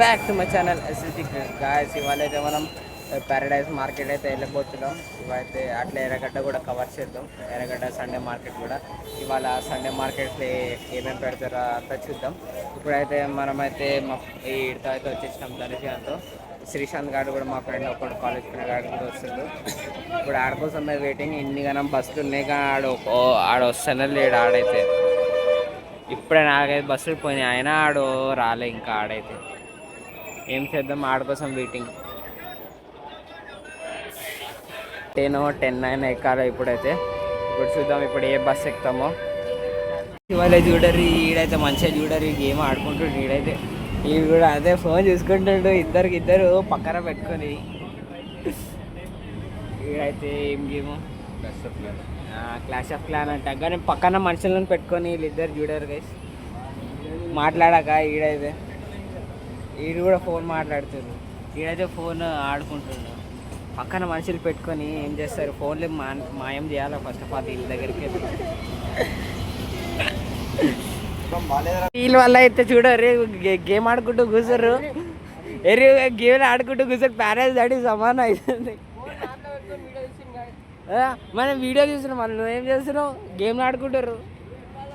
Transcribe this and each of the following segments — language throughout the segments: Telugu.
Back to my channel SSD guys. ఇవాళ అయితే మనం ప్యారడైజ్ మార్కెట్ అయితే వెళ్ళిపోతున్నాం. ఇవైతే అట్లా ఎర్రగడ్డ కూడా కవర్ చేద్దాం. ఎర్రగడ్డ సండే మార్కెట్ కూడా ఇవాళ సండే మార్కెట్లో ఏమేమి పెడతారో అంతా చూద్దాం. ఇప్పుడైతే మనమైతే మా ఈడితో అయితే వచ్చేసినాం ధనుషాంతో. శ్రీశాంత్ గారు కూడా మా ఫ్రెండ్ ఒకటి కాలేజ్ ఫ్రెండ్ గారు కూడా వస్తుండు. ఇప్పుడు ఆడకోసమే వెయిటింగ్. ఇన్ని గనం బస్సులు ఉన్నాయి కానీ ఆడ వస్తేనే లేడు. ఆడైతే ఇప్పుడే నాకైతే బస్సులు పోయినాయి, అయినా ఆడు రాలే. ఇంకా ఆడైతే ఏం చేద్దాం, ఆడ కోసం వెయిటింగ్. 10 ఎక్కాలి ఇప్పుడైతే. ఇప్పుడు చూద్దాం ఇప్పుడు ఏ బస్సు ఎక్కుతామో. ఇవాళ చూడరు, ఈడైతే మంచిగా చూడరు, ఈ గేమ్ ఆడుకుంటుండు. ఈడైతే ఈడు కూడా అదే ఫోన్ చూసుకుంటుండు, ఇద్దరు పక్కన పెట్టుకొని. ఈడైతే ఏం గేమ్, క్లాష్ ఆఫ్ క్లాన్ అంట. కానీ పక్కన మనుషులను పెట్టుకొని వీళ్ళిద్దరు చూడరు గైస్. మాట్లాడాక ఈడు కూడా ఫోన్ మాట్లాడుతుండు. ఈడైతే ఫోన్ ఆడుకుంటుండు. పక్కన మనుషులు పెట్టుకొని ఏం చేస్తారు, ఫోన్లు మాయం చేయాలి ఫస్ట్ ఆఫ్ ఆల్ వీళ్ళ దగ్గరికి. వీళ్ళ వల్ల అయితే చూడరు, గేమ్ ఆడుకుంటూ కూర్చోరు. గేమ్ ఆడుకుంటూ కూర్చొని ప్యారేజ్ దాడి సమానం అవుతుంది. మనం వీడియో చూస్తున్నాం, మనం నువ్వేం చేస్తున్నావు, గేమ్లు ఆడుకుంటారు.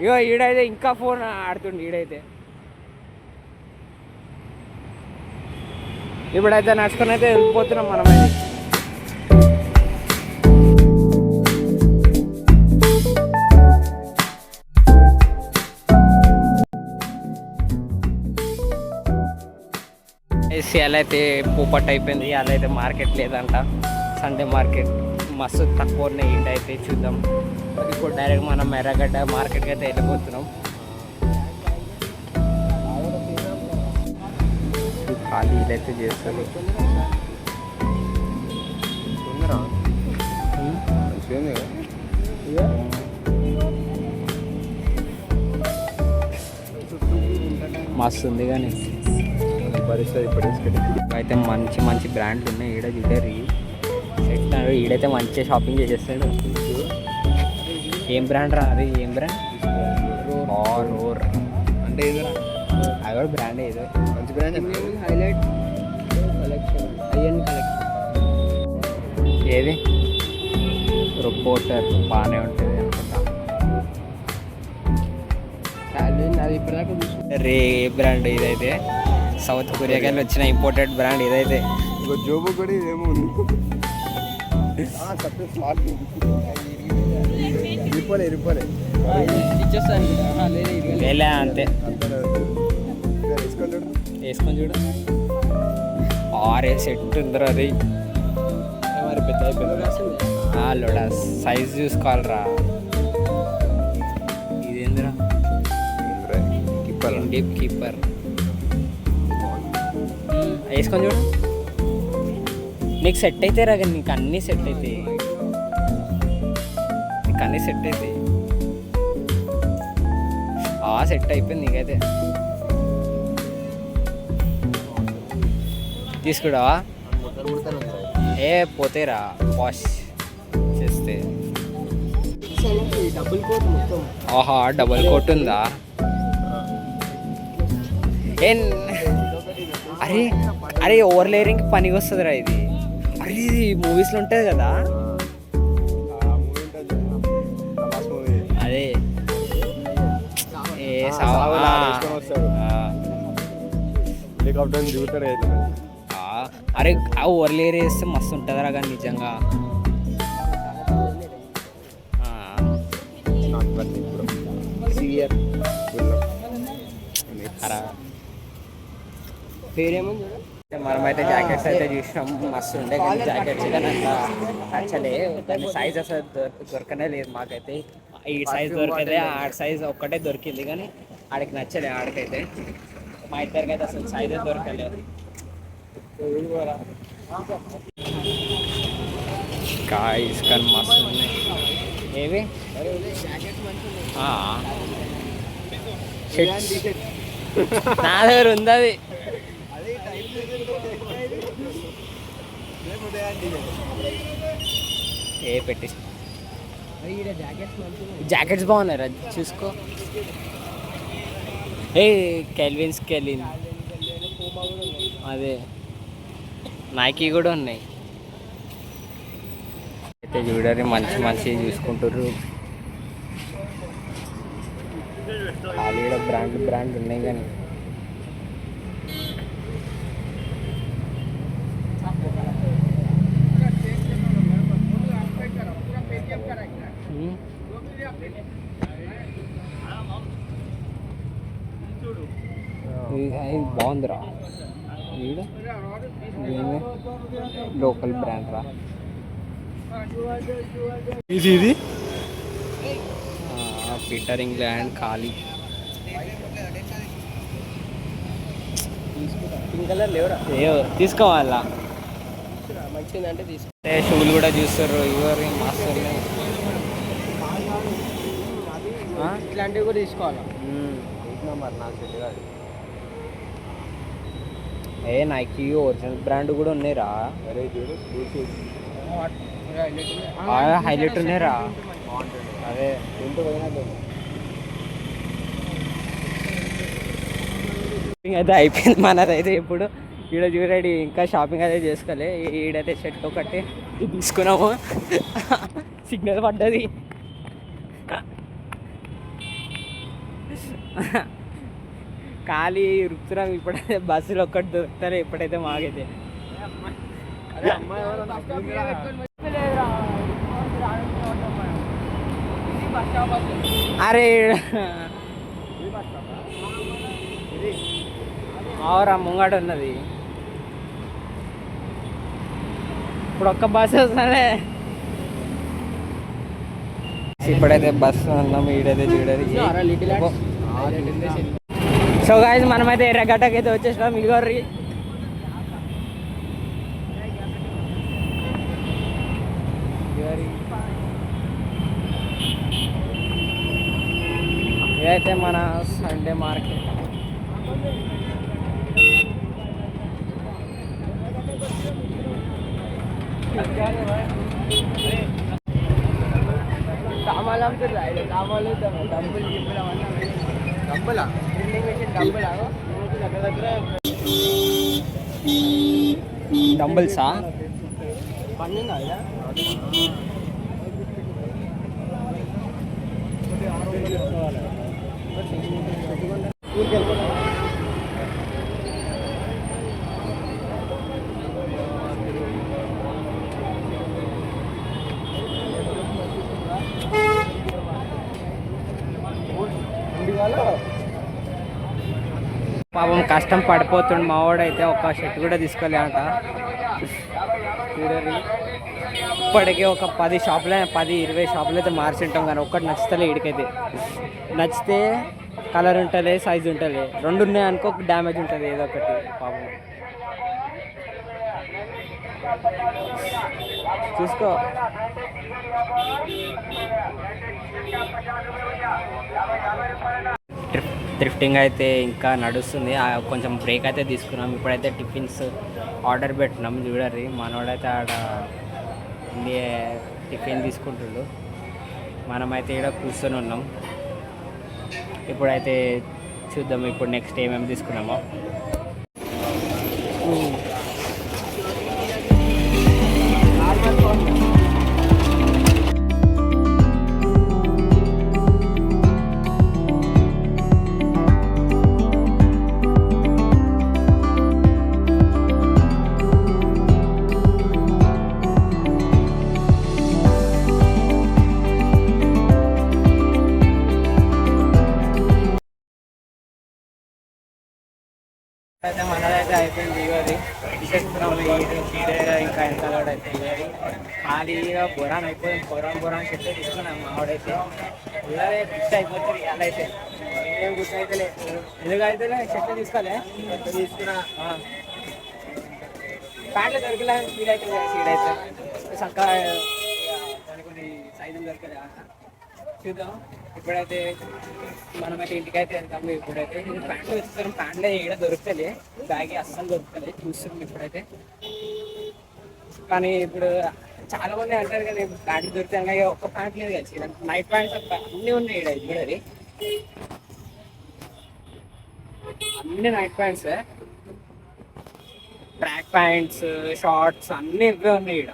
ఇగో ఈడైతే ఇంకా ఫోన్ ఆడుతుండు. ఈడైతే ఇప్పుడైతే నడుచుకొని అయితే వెళ్ళిపోతున్నాం మనమైతే. అలా అయితే పూపట్ అయిపోయింది. అలా అయితే మార్కెట్ లేదంట, సండే మార్కెట్ మస్తు తక్కువ ఉన్నాయి. ఏంటైతే చూద్దాం. ఇప్పుడు డైరెక్ట్ మనం ఎర్రగడ్డ మార్కెట్కి అయితే వెళ్ళిపోతున్నాం. ఖాళీ ఇదైతే చేస్తారు. మస్తు ఉంది కానీ అయితే మంచి మంచి బ్రాండ్లు ఉన్నాయి. ఈడ చూడరు సెట్. ఈడైతే మంచిగా షాపింగ్ చేసేస్తాడు. ఏం బ్రాండ్ రా అది, ఏం బ్రాండ్? రోర్ అంటే అది కూడా బ్రాండ్ ఏదో మంచి brand. Highlight collection, IN collection. ఏది రిపోర్టర్ బాగానే ఉంటుంది అనుకుంటా. అది ఇప్పటిదాకా రే ఏ బ్రాండ్ ఇదైతే? సౌత్ కొరియాకి వచ్చిన ఇంపోర్టెడ్ బ్రాండ్ ఇదైతే. జోబు కూడా ఇదేమో ఉంది. అంతే వేసుకొని చూడు. ఆరే సెట్ ఉందిరా అది. మరి పెద్ద లోడా సైజ్ చూసుకోవాలరా. ఇదేందిరా, డీప్ కీపర్. వేసుకొని చూడు, నీకు సెట్ అయితే రా. నీకు అన్నీ సెట్ అవుతాయి, నీకు అన్నీ సెట్ అవుతాయి. సెట్ అయిపోయింది నీకైతే. తీసుకురావా? ఏ పోతేరా వాష్ చేస్తే. ఆహా డబుల్ కోట్ ఉందా? అరే అరే ఓవర్ లేయరింగ్ పనికి వస్తుందిరా ఇది. అరే ఇది మూవీస్లో ఉంటుంది కదా. అదే అరే ఆ ఓవర్ లేయర్ వేస్తే మస్తు ఉంటుందిరా కానీ నిజంగా. మనమైతే జాకెట్స్ అయితే చూసినాం, మస్తు ఉండే. కానీ జాకెట్స్ కానీ అంత నచ్చలే. దాని సైజ్ అసలు దొరకనే లేదు మాకైతే. ఈ సైజ్ దొరకదే, ఆడ సైజ్ ఒక్కటే దొరికింది కానీ ఆడికి నచ్చలే. ఆడికైతే మా ఇద్దరికి అయితే అసలు సైజే దొరకలేదు. గాయ్స్ కానీ మస్తు ఉన్నాయి. ఏవి నా దగ్గర ఉంది అది. ఏ పెట్టి జాకెట్స్ బాగున్నాయి రా, చూసుకో. ఏ కెల్విన్స్ కెలిన్ అదే నైకీ కూడా ఉన్నాయి. అయితే చూడరి మంచి మంచి చూసుకుంటారు. ఖాళీగా బ్రాండ్ ఉన్నాయి కానీ ఇది బాగుందిరా. వీడు లోకల్ బ్రాండ్ రా. ఇది పీటర్ ఇంగ్లాండ్ ఖాళీ తీసుకోవాలా మంచిదంటే తీసుకుంటే షూలు కూడా చూస్తారు. ఇవరు మస్తు ఉన్నాయి. ఇట్లాంటివి కూడా తీసుకోవాలా. ఏ నైకీ ఒరిజినల్ బ్రాండ్ కూడా ఉన్నాయిరా. హైలైట్ ఉన్నాయిరా. అదే అయితే అయిపోయింది మనదైతే. ఇప్పుడు ఈడ చూడండి ఇంకా షాపింగ్ అయితే చేసుకోలే. ఈడైతే షర్ట్ ఒకటి తీసుకున్నాము. సిగ్నల్ పడ్డది. ఖాళీ రుక్తున్నాం. ఇప్పుడైతే బస్సులో ఒక్కటి దొరుకుతారు. ఇప్పుడైతే మాకైతే అరే ఆవరా ముంగట ఉన్నది. ఇప్పుడు ఒక్క బస్సు వస్తానే. ఇప్పుడైతే బస్సు ఉన్నాము. ఈడైతే చూడదు. సో గాయ్స్ మనమైతే ఎర్రగడ్డకి అయితే వచ్చేసినాం. ఇదిగోర్రి ఇదైతే మన సండే మార్కెట్. సామాన్లు అమ్ముతారు. సామాన్లు డబ్బులు డబ్బులా డంబుల్సా పాపం కష్టం పడిపోతుండు మావాడైతే. ఒక్క షర్ట్ కూడా తీసుకోలే అంట. చూడరి ఇప్పటికే ఒక 10 షాపులు 10-20 షాపులు అయితే మార్చింటాం కానీ ఒక్కటి నచ్చుతలే. ఇడికైతే నచ్చితే కలర్ ఉంటుంది, సైజు ఉంటుంది. 2 ఉన్నాయి అనుకో డ్యామేజ్ ఉంటుంది ఏదో ఒకటి. పాపం చూసుకో. థ్రిఫ్టింగ్ అయితే ఇంకా నడుస్తుంది. కొంచెం బ్రేక్ అయితే తీసుకున్నాం. ఇప్పుడైతే టిఫిన్స్ ఆర్డర్ పెట్టినాం. చూడరి మనోడైతే ఆడ టిఫిన్ తీసుకుంటుండు. మనమైతే ఇక్కడ కూర్చొని ఉన్నాం. ఇప్పుడైతే చూద్దాం ఇప్పుడు నెక్స్ట్ ఏమేమి తీసుకున్నామో. అయితే మనదైతే అయిపోయింది. ఇవ్వది ఇంకా వెనకాల అయితే ఇవ్వది ఖాళీగా బొరాన్ అయిపోయింది. బొరాన్ చెట్టు తీసుకున్నాం. మావాడైతే ఇలాగే గుర్తు అయిపోతుంది. ఇవాళ అయితే ఏం గుర్తు అయితే ఎందుకైతే చెట్టు తీసుకోలే. తీసుకున్నా ప్యాంట్లు దొరికలే. సీడైతే సీడైతే చక్కగా కొన్ని సైజులు దొరకలే. చూద్దాం. ఇప్పుడైతే మనమైతే ఇంటికైతే వెళ్తాము. ఇప్పుడైతే ప్యాంట్లు వేస్తున్నాం. ప్యాంట్లే ఇక్కడ దొరుకుతలే. బ్యాగ్ అస్సలు దొరుకుతలే. చూస్తున్నాం ఇప్పుడైతే. కానీ ఇప్పుడు చాలా మంది అంటారు కదా ప్యాంట్లు దొరుకుతాయి కానీ ఒక్క ప్యాంట్ లేదు కలిసి. నైట్ ప్యాంట్స్ అన్నీ ఉన్నాయి ఇక్కడ. చూడది అన్ని night pants. Track pants, shorts అన్నీ ఇవే ఉన్నాయి ఇక్కడ.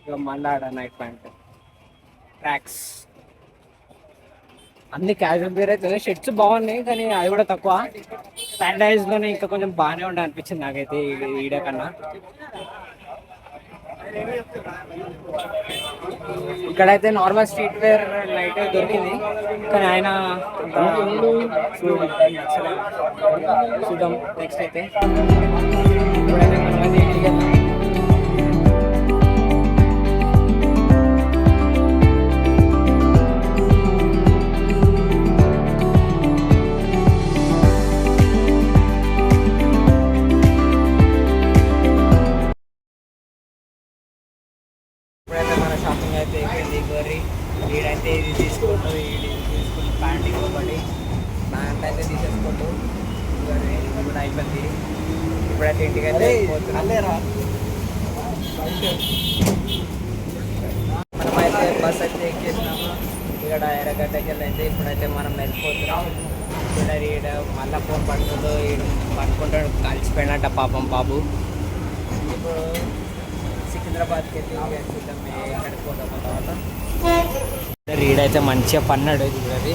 ఇక మళ్ళీ ఆడ నైట్ ప్యాంట్, ట్రాక్స్ అన్ని క్యాజువల్ వేర్ అయితే. షర్ట్స్ బాగున్నాయి కానీ అది కూడా తక్కువ. ప్యారడైజ్లోనే ఇంకా కొంచెం బాగానే ఉండే అనిపించింది నాకైతే ఈడ కన్నా. ఇక్కడైతే నార్మల్ స్ట్రీట్ వేర్ నైట్ దొరికింది కానీ ఆయన చూద్దాం నెక్స్ట్ అయితే. ఇప్పుడైతే మనమైతే ఇంటికి వెళ్దాం. ఇప్పుడైతే మన షాపింగ్ అయితే అయిపోయింది. గోరి వీడైతే ఇది తీసుకుంటూ ఇది తీసుకుని ప్యాంట్ ఇంకొకటి ప్యాంట్ అయితే తీసేసుకుంటూ గోరి ఇది కూడా అయిపోయింది. ఇప్పుడైతే ఇంటికి అయితే మనమైతే బస్ అయితే ఎక్కేసినాము. ఇక్కడ ఎర్రగడ్డకి అయితే ఇప్పుడైతే మనం వెళ్ళిపోతున్నాం. ఇక్కడ ఈడ మళ్ళీ ఫోన్ పడుతుందో పడుకుంటాడు, కలిసిపోయినట్ట పాపం బాబు. ఇప్పుడు సికింద్రాబాద్కి వెళ్ళి చూద్దాం ఎక్కడికి పోతాం తర్వాత. ఈడైతే మంచిగా పన్నాడు చూడది,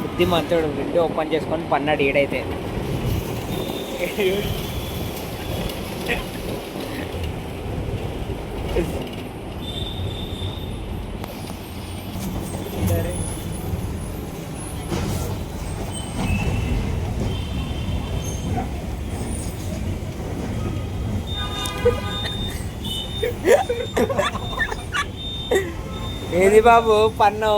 బుద్ధిమంతుడు. విండో ఓపెన్ చేసుకొని పన్నాడు ఈడైతే. ఏది బాబు పన్ను?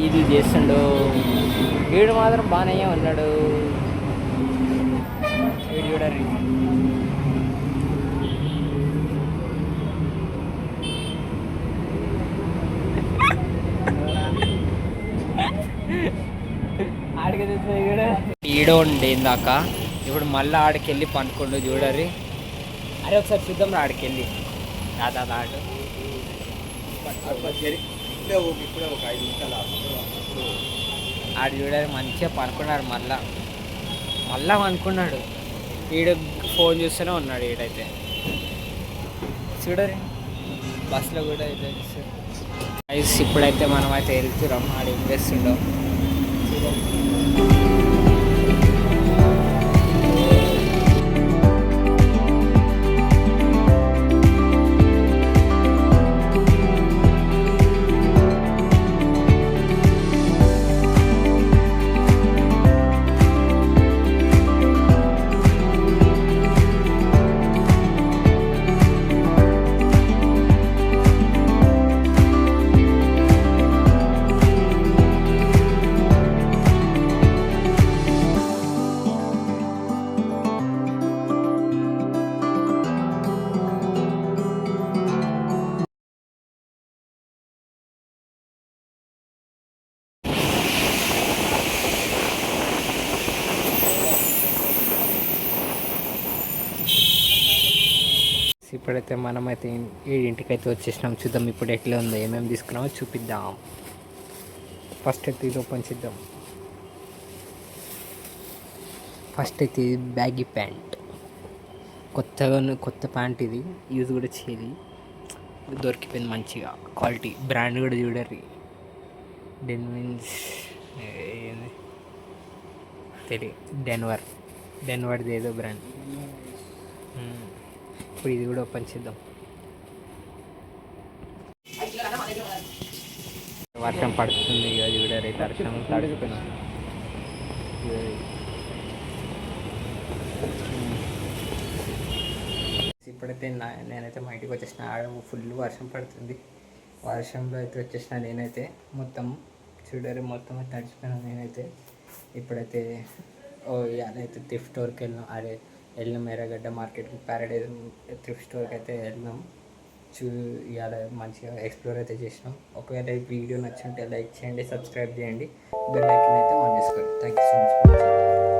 ఇది చేస్తుండు వీడు మాత్రం బాగానే ఉన్నాడు. వీడు చూడరు. ఈడో ఉండే ఇందాక, ఇప్పుడు మళ్ళీ ఆడికి వెళ్ళి పనుకోండు చూడరి. అరే ఒకసారి చూద్దాం రా ఆడికి వెళ్ళి. దాదా ఆడు ఆడు చూడరి మంచిగా పనుకున్నాడు. మళ్ళా పనుకున్నాడు. ఈడు ఫోన్ చూస్తూనే ఉన్నాడు ఈడైతే చూడరి. బస్సులో కూడా అయితే ఇప్పుడైతే మనం అయితే వెళ్తున్నాం. ఆడు ఏం చేస్తుండో ఇప్పుడైతే మనమైతే ఇంటికైతే వచ్చేసినాం. చూద్దాం ఇప్పుడు ఎట్లా ఉందో, ఏమేమి తీసుకున్నామో చూపిద్దాం. ఫస్ట్ అయితే ఇది ఓపెన్ చేద్దాం. ఫస్ట్ అయితే ఇది బ్యాగీ ప్యాంట్, కొత్త ప్యాంట్. ఇది యూజ్ కూడా చేయదు, దొరికిపోయింది మంచిగా. క్వాలిటీ బ్రాండ్ కూడా చూడరు. మీన్స్ తెలియదు, డెన్వర్ది ఏదో బ్రాండ్. ఇప్పుడు ఇది కూడా ఓపెన్ చేద్దాం. వర్షం పడుతుంది ఇక చూడరు. వర్షం తడిసిపోయినా ఇప్పుడైతే నేనైతే మా ఇంటికి వచ్చేసిన. ఆడ ఫుల్ వర్షం పడుతుంది. వర్షంలో అయితే వచ్చేసిన నేనైతే. మొత్తం చూడరు, మొత్తం తడిసిపోయినా నేనైతే. ఇప్పుడైతే ఇవాళైతే థ్రిఫ్ట్ స్టోర్కి వెళ్ళినాం ఎర్రగడ్డ మార్కెట్కి. ప్యారడైజ్ థ్రిఫ్ట్ స్టోర్కి అయితే వెళ్ళినాం. ఇవాళ మంచిగా ఎక్స్ప్లోర్ అయితే చేసినాం. ఒకవేళ ఈ వీడియో నచ్చుంటే లైక్ చేయండి, సబ్స్క్రైబ్ చేయండి, బెల్ ఐకాన్ అయితే ఆన్ చేసుకోండి. Thank you so much.